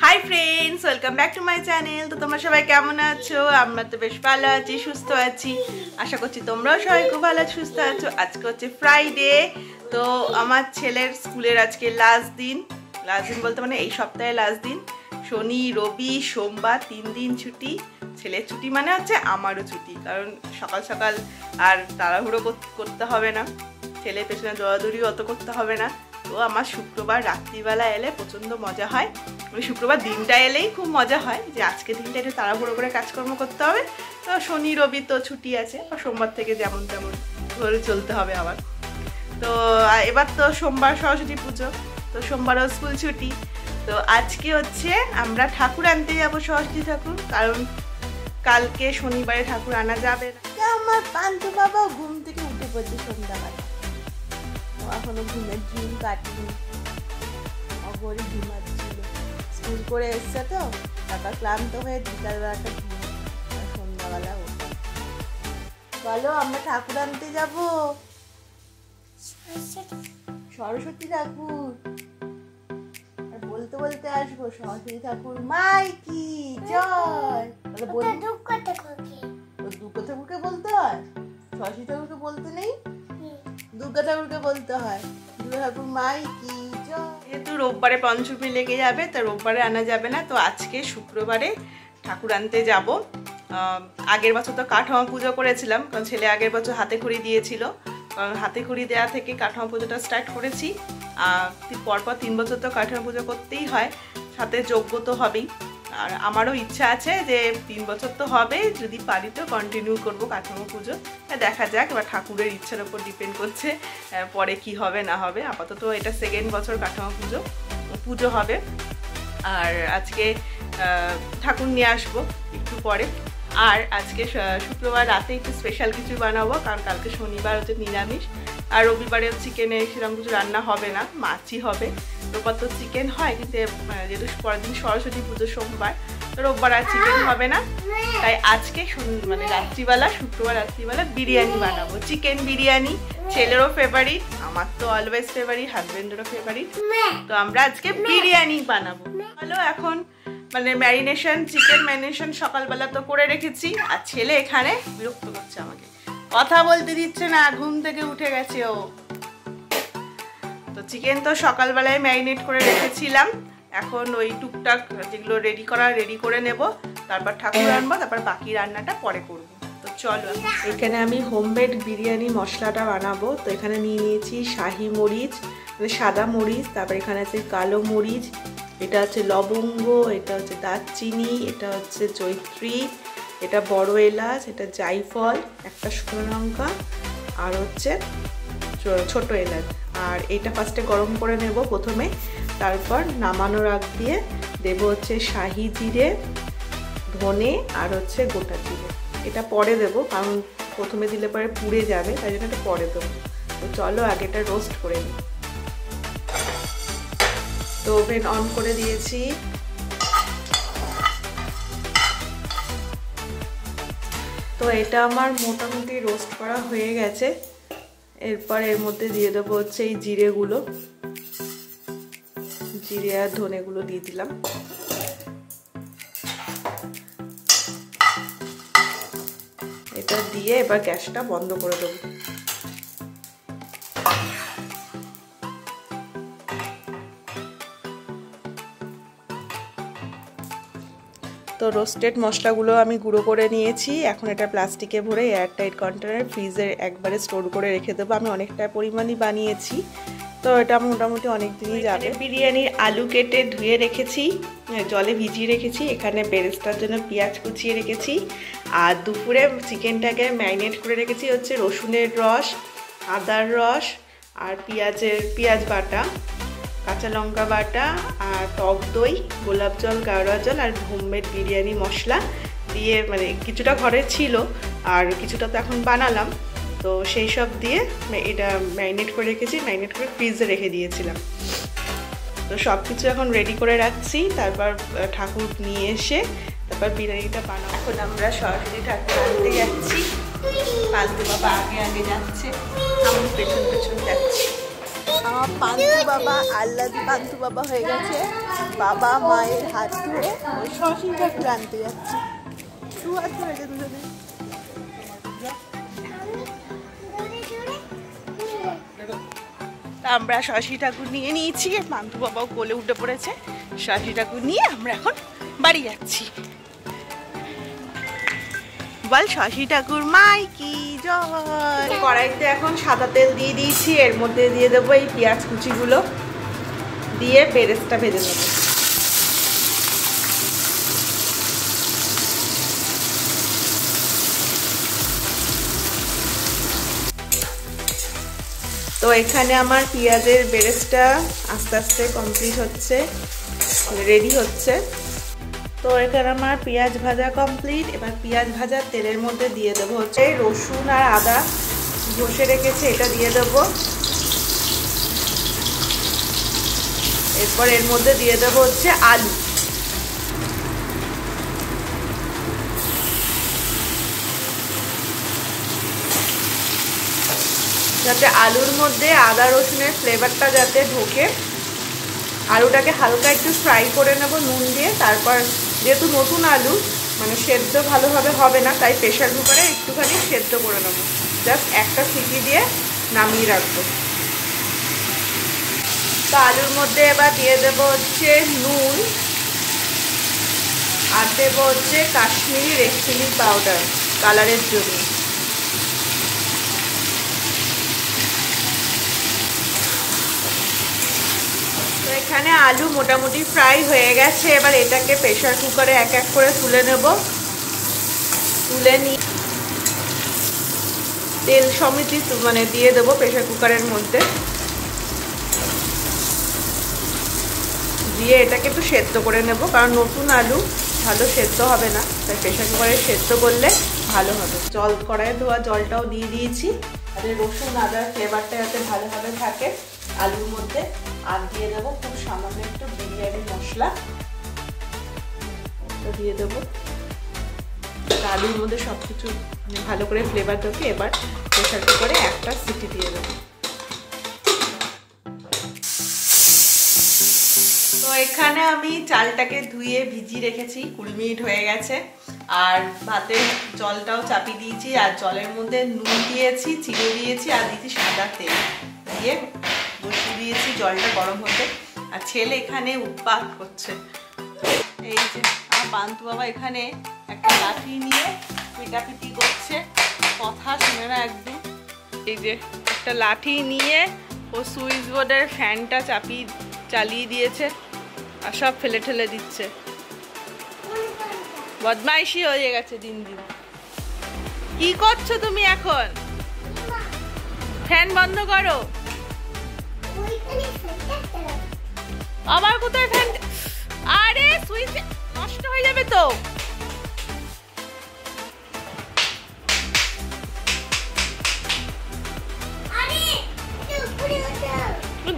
High friends welcome back to my channel. तो तुम्हारा सबाई केमन आछो? आमरा तो बेश भालो आछि, सुस्थ आछि। आशा करछि तोमराओ सबाई खूब भालो सुस्थ आछो। आजके हच्छे फ्राइडे, तो आमार छेलेर स्कुलेर आजके लास्ट दिन बोलते माने एई सप्ताहे लास्ट दिन। शनि रवि सोमवार 3 दिन छुट्टी। छेलेर छुट्टी माने हच्छे आमारो छुट्टी, कारण सकाल सकाल आर ताड़ाहुड़ो करते हबे ना, छेलेर पेছনে दौड़ादौड़ी अत करते हबे ना। तो आमार शुक्रवार रात्रिबेला एले प्रचंड मजा है। शुक्रवार दिनटा एलेई खूब मजा है जे आजके दिनटा एकटु ताड़ाहुड़ो करे काजकर्म करते हबे। तो शनि रवि तो छुट्टी आछे, सोमवार थेके जेमन तेमन धरे चलते हबे आबार। तो एबार तो सोमवार सरस्वती पुजो, तो सोमवारও स्कूल छुट्टी। तो आजके हच्छे आमरा ठाकुर आनते जाबो, सरस्वती ठाकुर, कारण कालके शनिवारे ठाकुर आना जाबे ना। आमार पान्तु बाबा घुम थेके उठे पड़ेছে সন্ধ্যাবেলা, এখনো ঘুমের ড্রিম কাটেনি, অগরে ঘুমাচ্ছিল। স্কুল করে এসছে তো টাকা ক্লান্ত হয়ে বিকালবেলাটা ঘুম, সন্ধ্যাবেলা ওঠে। চলো আমরা ঠাকুর আনতে যাব, সরস্বতী ঠাকুর। আর বলতে বলতে আসবো সরস্বতী ঠাকুর মাইকি জয়। দুর্গা ঠাকুরকে বলতে হয়, সরস্বতী ঠাকুরকে বলতে নেই, দুর্গা ঠাকুরকে বলতে হয়। দুর্গা ঠাকুর মাইকি জয়। যেহেতু রোববারে পঞ্চমী লেগে যাবে, তা রোববারে আনা যাবে না, তো আজকে শুক্রবারে ঠাকুর আনতে যাব। আগের বছর তো কাঠামো পুজো করেছিলাম, কারণ ছেলে আগের বছর হাতে খড়ি দিয়েছিল, কারণ হাতে খড়ি দেওয়া থেকে কাঠামো পুজোটা স্টার্ট করেছি। পরপর 3 বছর তো কাঠামো পুজো করতেই হয়, সাথে যজ্ঞ তো হবেই। আর আমারও ইচ্ছা আছে যে 3 বছর তো হবে, যদি পারি তো কন্টিনিউ করবো কাঠামো পুজো। দেখা যাক, এবার ঠাকুরের ইচ্ছার উপর ডিপেন্ড করছে পরে কি হবে না হবে। আপাতত এটা 2nd বছর কাঠামো পুজো হবে। আর আজকে ঠাকুর নিয়ে আসবো একটু পরে। আর আজকে শুক্রবার রাতে একটু স্পেশাল কিছু বানাবো, কারণ কালকে শনিবার হচ্ছে নিরামিষ, আর রবিবারে চিকেনে সেরকম কিছু রান্না হবে না, মাছই হবে। রোববার তো চিকেন হয়, কিন্তু যেহেতু পরের দিন সরস্বতী পুজো সোমবার, তো রোববার আর চিকেন হবে না। তাই আজকে মানে রাত্রিবেলা, শুক্রবার রাত্রিবেলা বিরিয়ানি বানাবো, চিকেন বিরিয়ানি। ছেলেরও ফেভারিট, আমার তো অলওয়েজ ফেভারিট, হাজবেন্ডেরও ফেভারিট। তো আমরা আজকে বিরিয়ানি বানাবো। ভালো, এখন মানে ম্যারিনেশন, চিকেন ম্যারিনেশন সকালবেলা তো করে রেখেছি। আর ছেলে এখানে বিরক্ত করছে আমাকে, কথা বলতে দিচ্ছে না, ঘুম থেকে উঠে গেছে ও। তো চিকেন তো সকালবেলায় ম্যারিনেট করে রেখেছিলাম, এখন ওই টুকটাক যেগুলো রেডি করে নেব, তারপর ঠাকুর আনবো, তারপর বাকি রান্নাটা পরে করব। তো চলো, এখানে আমি হোমমেড বিরিয়ানি মশলাটা বানাবো। তো এখানে নিয়ে নিয়েছি শাহি মরিচ, মানে সাদা মরিচ, তারপর এখানে আছে কালো মরিচ, এটা হচ্ছে লবঙ্গ, এটা হচ্ছে দারচিনি, এটা হচ্ছে জয়িত্রী, এটা বড় এলাচ, এটা জায়ফল, একটা শুকনো লঙ্কা, আর হচ্ছে ছোট এলাচ। আর এটা ফার্স্টে গরম করে নেব প্রথমে, তারপর নামানোর আগ দিয়ে দেব হচ্ছে শাহি জিরে, ধনে, আর হচ্ছে গোটা জিরে। এটা পরে দেব, কারণ প্রথমে দিলে পরে পুড়ে যাবে, তাই জন্য এটা পরে দেবো। তো চলো আগে এটা রোস্ট করে নিই। তো ওভেন অন করে দিয়েছি। তো এটা আমার মোটামুটি রোস্ট করা হয়ে গেছে। এরপর এর মধ্যে দিয়ে দেবো হচ্ছে এই জিরেগুলো, জিরে আর ধনেগুলো দিয়ে দিলাম। এটা দিয়ে এবার গ্যাসটা বন্ধ করে দেবো। তো রোস্টেড মশলাগুলো আমি গুঁড়ো করে নিয়েছি, এখন এটা প্লাস্টিকে ভরে এয়ারটাইট কন্টেনারে ফ্রিজে একবারে স্টোর করে রেখে দেবো। আমি অনেকটা পরিমাণই বানিয়েছি, তো এটা মোটামুটি অনেক দিনই যাবে। বিরিয়ানির আলু কেটে ধুয়ে রেখেছি, জলে ভিজিয়ে রেখেছি। এখানে বেরেস্তার জন্য পেঁয়াজ কুচিয়ে রেখেছি। আর দুপুরে চিকেনটাকে ম্যারিনেট করে রেখেছি হচ্ছে রসুনের রস, আদার রস, আর পেঁয়াজ বাটা, কাঁচা লঙ্কা বাটা, আর টক দই, গোলাপ জল, গাওয়া জল, আর হোমমেড বিরিয়ানি মশলা দিয়ে, মানে কিছুটা ঘরে ছিল আর কিছুটা তো এখন বানালাম, তো সেই সব দিয়ে এটা ম্যারিনেট করে রেখেছি, ম্যারিনেট করে ফ্রিজে রেখে দিয়েছিলাম। তো সব কিছু এখন রেডি করে রাখছি, তারপর ঠাকুর নিয়ে এসে তারপর বিরিয়ানিটা বানাবো। এখন আমরা সরস্বতী ঠাকুর আনতে যাচ্ছি, পালতু বাবা আগে আগে যাচ্ছে, আমি পেছন পেছন যাচ্ছি। আমার পান্তু বাবা আল্লাদি পান্তু বাবা হয়ে গেছে। বাবা মায়ের হাত ধরে শশী ঠাকুর আনতে যাচ্ছি। দু হাত ধরেছে দুজনে। আমরা শশী ঠাকুর নিয়ে নিয়েছি, পান্তু বাবাও কোলে উঠে পড়েছে। শশী ঠাকুর নিয়ে আমরা এখন বাড়ি যাচ্ছি। বল শশী ঠাকুর মাই কি জয়। কড়াইতে এখন সাদা তেল দিয়ে দিয়েছি, এর মধ্যে দিয়ে দেবো এই পেঁয়াজ কুচিগুলো, দিয়ে বেরেস্তা ভেজে নেব। তো এখানে আমার পেঁয়াজের বেরেস্তা আস্তে আস্তে কমপ্লিট হচ্ছে, রেডি হচ্ছে। তো এখানে আমার পেঁয়াজ ভাজা কমপ্লিট। এবার পেঁয়াজ ভাজা তেলের মধ্যে দিয়ে দেবো হচ্ছে রসুন আর আদা ঘষে রেখেছে, এটা দিয়ে দেবো। এরপর এর মধ্যে দিয়ে দেবো হচ্ছে আলু। যাতে আলুর মধ্যে আদা রসুনের ফ্লেভারটা যাতে ঢোকে, আলুটাকে হালকা একটু ফ্রাই করে নেব নুন দিয়ে। তারপর যেহেতু নতুন আলু মানে সেদ্ধ ভালোভাবে হবে না, তাই প্রেশার কুকারে একটুখানি সেদ্ধ করে নেব, জাস্ট একটা সিটি দিয়ে নামিয়ে রাখবো। তো আলুর মধ্যে এবার দিয়ে দেব হচ্ছে নুন, আর দেবো হচ্ছে কাশ্মীরি রেড চিলি পাউডার কালারের জন্য। তো এখানে আলু মোটামুটি ফ্রাই হয়ে গেছে। এবার এটাকে প্রেশার কুকারে এক এক করে তুলে নেব। তুলে নিয়ে তেল সমেত মানে দিয়ে দেবো প্রেশার কুকারের মধ্যে, দিয়ে এটাকে একটু সেদ্ধ করে নেব, কারণ নতুন আলু ভালো সেদ্ধ হবে না, তাই প্রেশার কুকারে সেদ্ধ করলে ভালো হবে। জল কড়াইয়ে ধোয়া জলটাও দিয়ে দিয়েছি, আর রসুন আদার ফ্লেভারটা যাতে ভালোভাবে থাকে আলুর মধ্যে। আর দিয়ে দেবো খুব সামান্য একটু বিরিয়ানি মশলা দিয়ে দেবো, আলুর মধ্যে সব কিছু ভালো করে ফ্লেভার ঢোকে। এবার প্রেশার কুকারে একটা সিটি দিয়ে দেবো। তো এখানে আমি চালটাকে ধুয়ে ভিজিয়ে রেখেছি, 20 মিনিট হয়ে গেছে। আর ভাতের জলটাও চাপিয়ে দিয়েছি, আর জলের মধ্যে নুন দিয়েছি, চিনি দিয়েছি, আর দিয়েছি সাদা তেল দিয়ে বসিয়ে দিয়েছি জলটা গরম হতে। আর ছেলে এখানে উৎপাত করছে। এই যে আমার পান্তু বাবা এখানে একটা লাঠি নিয়ে পিটাপিটি করছে, কথা শুনে না একদম। এই যে একটা লাঠি নিয়ে ও সুইচ বোর্ডের ফ্যানটা চালিয়ে দিয়েছে, আর সব ফেলে ঠেলে দিচ্ছে। বদমাইশি হয়ে গেছে দিন দিন। কি করছো তুমি এখন? ফ্যান বন্ধ করো। আবার কোথায় ফ্যান? আরে সুইচ নষ্ট হয়ে যাবে তো।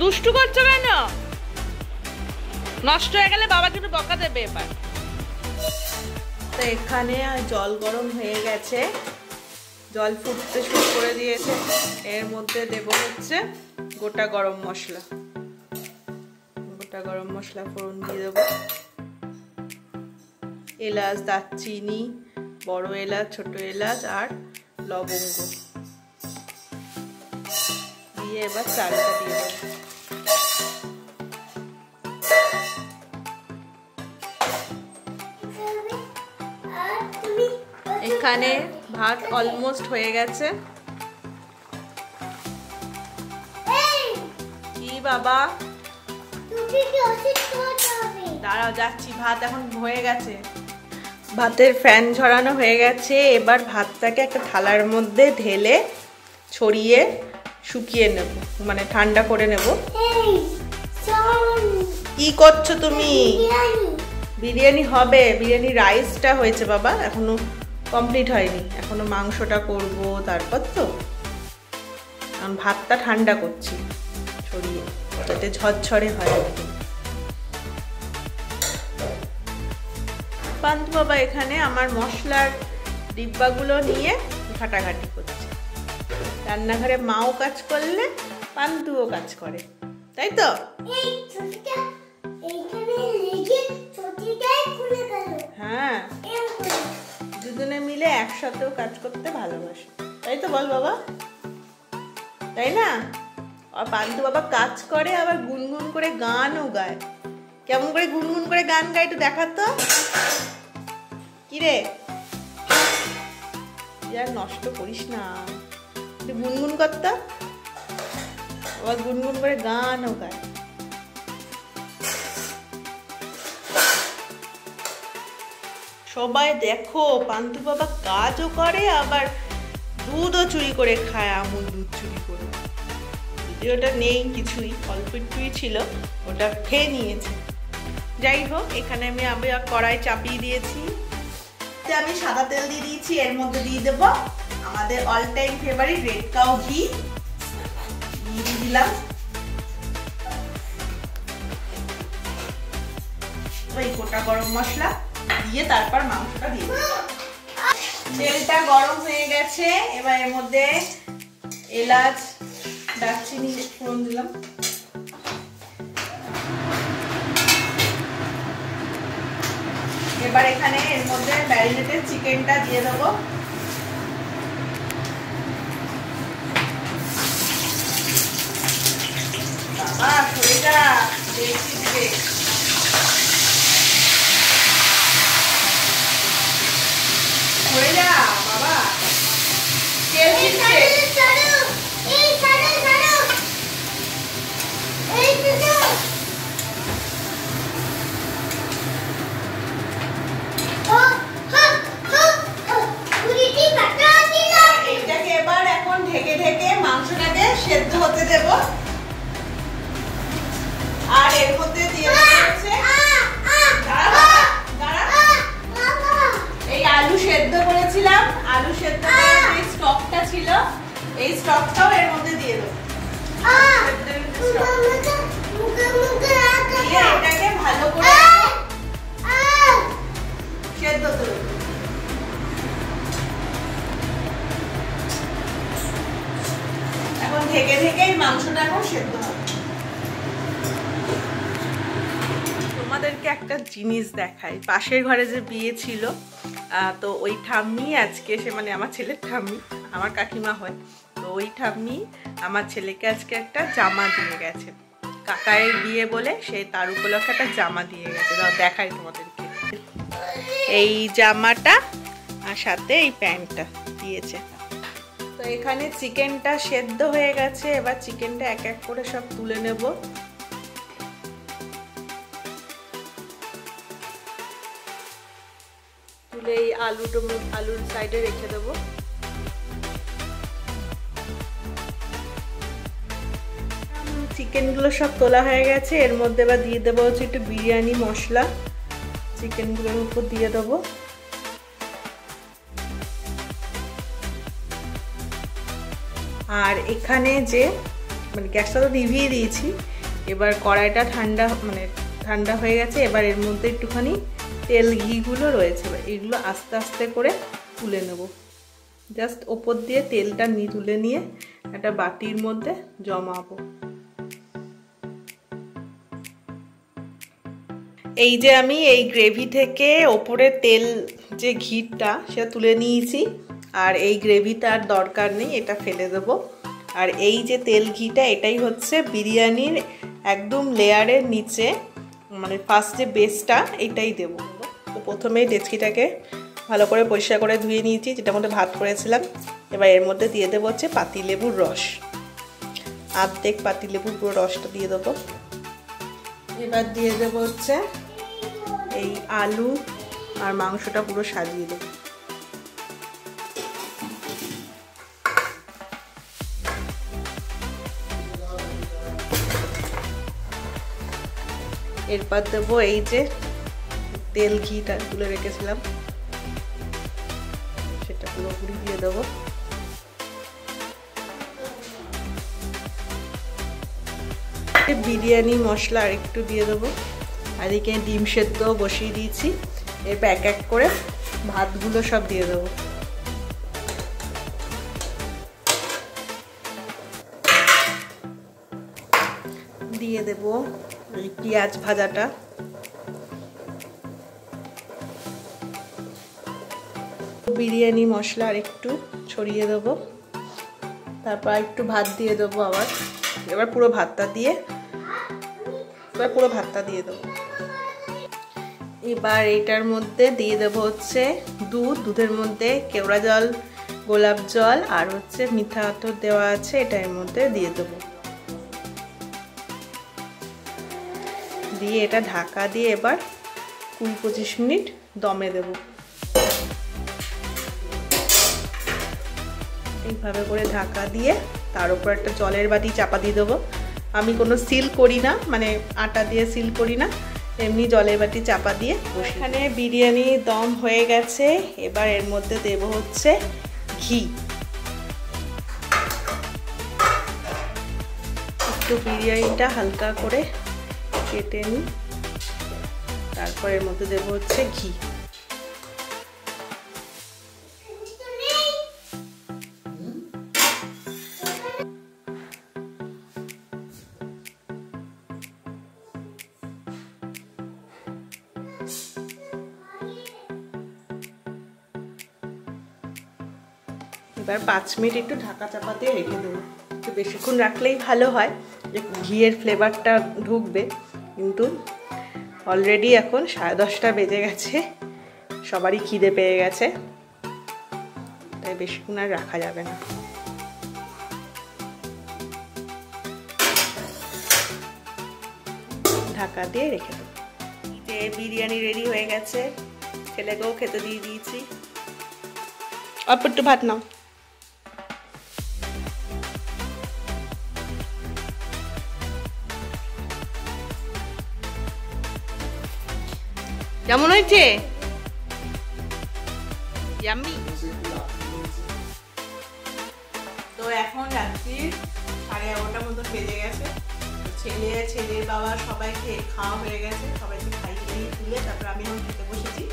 দুষ্টু করছো কেন? নষ্ট হয়ে গেলে বাবাকে একটু বকা দেবে এবার। তো এখানে জল গরম হয়ে গেছে, জল ফুটতে শুরু করে দিয়েছে। এর মধ্যে দেব হচ্ছে গোটা গরম মশলা, গোটা গরম মশলা ফোড়ন দিয়ে দেবো। এলাচ, দারচিনি, বড় এলাচ, ছোট এলাচ আর লবঙ্গ দিয়ে এবার চালটা দিয়ে দেবো। এখানে ভাত অলমোস্ট হয়ে গেছে। কি বাবা? দাঁড়াও যাচ্ছি, ভাত এখন হয়ে গেছে। ভাতের ফ্যান ঝরানো হয়ে গেছে। এবার ভাতটাকে একটা থালার মধ্যে ঢেলে ছড়িয়ে শুকিয়ে নেব, মানে ঠান্ডা করে নেব। কি করছো তুমি? বিরিয়ানি হবে, বিরিয়ানি রাইসটা হয়েছে বাবা, এখনো কমপ্লিট হয়নি, এখনো মাংসটা করব তারপর। তো আমি ভাতটা ঠান্ডা করছি ছড়িয়ে, যাতে ঝরঝরে হয়। পান্তু বাবা এখানে আমার মশলার ডিব্বাগুলো নিয়ে ঘাটাঘাটি করছে। রান্নাঘরে মাও কাজ করলে পান্তুও কাজ করে, তাই তো? হ্যাঁ, দুজনে মিলে একসাথেও কাজ করতে ভালোবাসে, তাই তো বল বাবা, তাই না? আর পান্তু বাবা কাজ করে আবার গুনগুন করে গানও গায়। কেমন করে গুনগুন করে গান গায় একটু দেখাতো। কি রে, আর নষ্ট করিস না, একটু গুনগুন করতো, আবার গুনগুন করে গানও গায়। সবাই দেখো পান্তু বাবা কাজও করে আবার দুধও চুরি করে খায়, আমুল দুধ চুরি করে। ওটা নেই কিছুই, অল্প একটুই ছিল, ওটা খেয়ে নিয়েছে। যাই হোক, এখানে আমি আবার কড়াই চাপিয়ে দিয়েছি, আমি সাদা তেল দিয়ে দিয়েছি, এর মধ্যে দিয়ে দেব আমাদের all time favourite red cow ঘি দিয়ে দিলাম। ওই গোটা গরম মশলা দিয়ে তারপর মাংসটা দিয়ে দেব। তেলটা গরম হয়ে গেছে, এবার এর মধ্যে এলাচ দারচিনি ফোড়ন দিলাম। এবার এখানে এর মধ্যে ম্যারিনেটেড চিকেনটা দিয়ে দেবো। বাবা সরে যা, দেখছি দিকে সরে যা বাবা, তেল দিচ্ছে। এটাকে এবার এখন ঢেকে ঢেকে মাংসটাকে সেদ্ধ হতে দেব। আর এর মধ্যে দিয়ে দিচ্ছে এই আলু সেদ্ধ করেছিলাম, আলু সেদ্ধ করে যে স্টকটা ছিল, এই স্টকটাও এর মধ্যে দিয়ে দেবো। এটাকে ভালো করে সেদ্ধ করে এখন ঢেকে ঢেকে মাংসটা এখন সেদ্ধ হবে। তোমাদেরকে একটা জিনিস দেখাই, পাশের ঘরে যে বিয়ে ছিল, তো ওই ঠাম্মি আজকে সে মানে আমার ছেলের ঠাম্মি, আমার কাকিমা হয়, তো ওই ঠাম্মি আমার ছেলেকে আজকে একটা জামা দিয়ে গেছে। কাকায়ের বিয়ে বলে সে তার উপলক্ষে একটা জামা দিয়ে গেছে, দেখাই তোমাদেরকে। এই জামাটা আর সাথে এই প্যান্টটা দিয়েছে। তো এখানে চিকেনটা সেদ্ধ হয়ে গেছে, এবার চিকেনটা এক এক করে সব তুলে নেব। তুলে এই আলুর সাইডে রেখে দেবো। চিকেনগুলো সব তোলা হয়ে গেছে, এর মধ্যে এবার দিয়ে দেবো হচ্ছে একটু বিরিয়ানি মশলা, চিকেনগুলোর উপর দিয়ে দেবো। আর এখানে যে মানে গ্যাসটা তো নিভিয়ে দিয়েছি, এবার কড়াইটা ঠান্ডা হয়ে গেছে, এবার এর মধ্যে একটুখানি তেল ঘিগুলো রয়েছে, এগুলো আস্তে আস্তে করে তুলে নেব। জাস্ট ওপর দিয়ে তেলটা তুলে নিয়ে একটা বাটির মধ্যে জমাবো। এই যে আমি এই গ্রেভি থেকে ওপরে তেল যে ঘিটা সেটা তুলে নিয়েছি, আর এই গ্রেভিটা আর দরকার নেই, এটা ফেলে দেব। আর এই যে তেল ঘিটা, এটাই হচ্ছে বিরিয়ানির একদম লেয়ারের নিচে, মানে ফার্স্ট যে বেসটা এটাই দেব। তো প্রথমেই ডেচকিটাকে ভালো করে পরিষ্কার করে ধুয়ে নিয়েছি, যেটার মধ্যে ভাত করেছিলাম। এবার এর মধ্যে দিয়ে দেবো হচ্ছে পাতিলেবুর রস, অর্ধেক পাতিলেবুর পুরো রসটা দিয়ে দেবো। এবার দিয়ে দেবো হচ্ছে এই আলু আর মাংসটা পুরো সাজিয়ে দেবো। এরপর দেবো এই যে তেল ঘিটা তুলে রেখেছিলাম, সেটা পুরোপুরি দিয়ে দেবো। বিরিয়ানি মশলা আর একটু দিয়ে দেবো। আর এদিকে ডিম সেদ্ধ বসিয়ে দিয়েছি, এরপর এক এক করে ভাতগুলো সব দিয়ে দেবো। দিয়ে দেবো এই পেঁয়াজ ভাজাটা বিরিয়ানি মশলা আর একটু ছড়িয়ে দেবো, তারপর একটু ভাত দিয়ে দেবো আবার। এবার পুরো ভাতটা দিয়ে দেবো। এবার এইটার মধ্যে দিয়ে দেবো হচ্ছে দুধের মধ্যে কেওড়া জল, গোলাপ জল আর হচ্ছে মিঠা আতর দেওয়া আছে, এটা এর মধ্যে দিয়ে দেবো। দিয়ে এটা ঢাকা দিয়ে এবার 20-25 মিনিট দমে দেব। এইভাবে করে ঢাকা দিয়ে তার উপর একটা জলের বাটি চাপা দিয়ে দেবো। আমি কোনো সিল করি না, মানে আটা দিয়ে সিল করি না, এমনি জলের বাটি চাপা দিয়ে। এখানে বিরিয়ানি দম হয়ে গেছে। এবার এর মধ্যে দেব হচ্ছে ঘি। একটু বিরিয়ানিটা হালকা করে কেটে নিই, তারপর এর মধ্যে দেব হচ্ছে ঘি। এবার 5 মিনিট একটু ঢাকা চাপা দিয়ে রেখে দেবো। একটু বেশিক্ষণ রাখলেই ভালো হয়, ঘিয়ের ফ্লেভারটা ঢুকবে। কিন্তু অলরেডি এখন 10:30 বেজে গেছে, সবারই খিদে পেয়ে গেছে, তাই বেশিক্ষণ আর রাখা যাবে না। ঢাকা দিয়ে রেখে দেবো। বিরিয়ানি রেডি হয়ে গেছে, ছেলেকেও খেতে দিয়ে দিয়েছি। অল্প একটু ভাত নাও। কেমন হয়েছে? ইয়াম্মি। তো এখন রাত্রি 11:30 মতো বেজে গেছে। ছেলের বাবা সবাইকে খাওয়া হয়ে গেছে, সবাইকে খাইয়ে তুলে তারপর আমি এখন খেতে বসেছি।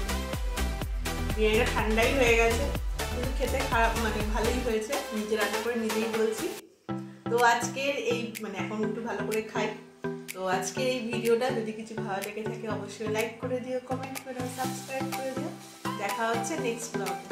বিরিয়ানিটা ঠান্ডাই হয়ে গেছে, কিন্তু খেতে খারাপ মানে ভালোই হয়েছে, নিজে রান্না করে নিজেই বলছি। তো আজকের এই মানে এখন একটু ভালো করে খাই। তো আজকের এই ভিডিওটা যদি কিছু ভালো লেগে থাকে অবশ্যই লাইক করে দিও, কমেন্ট করে দিও, সাবস্ক্রাইব করে দিও। দেখা হচ্ছে নেক্সট ব্লগে।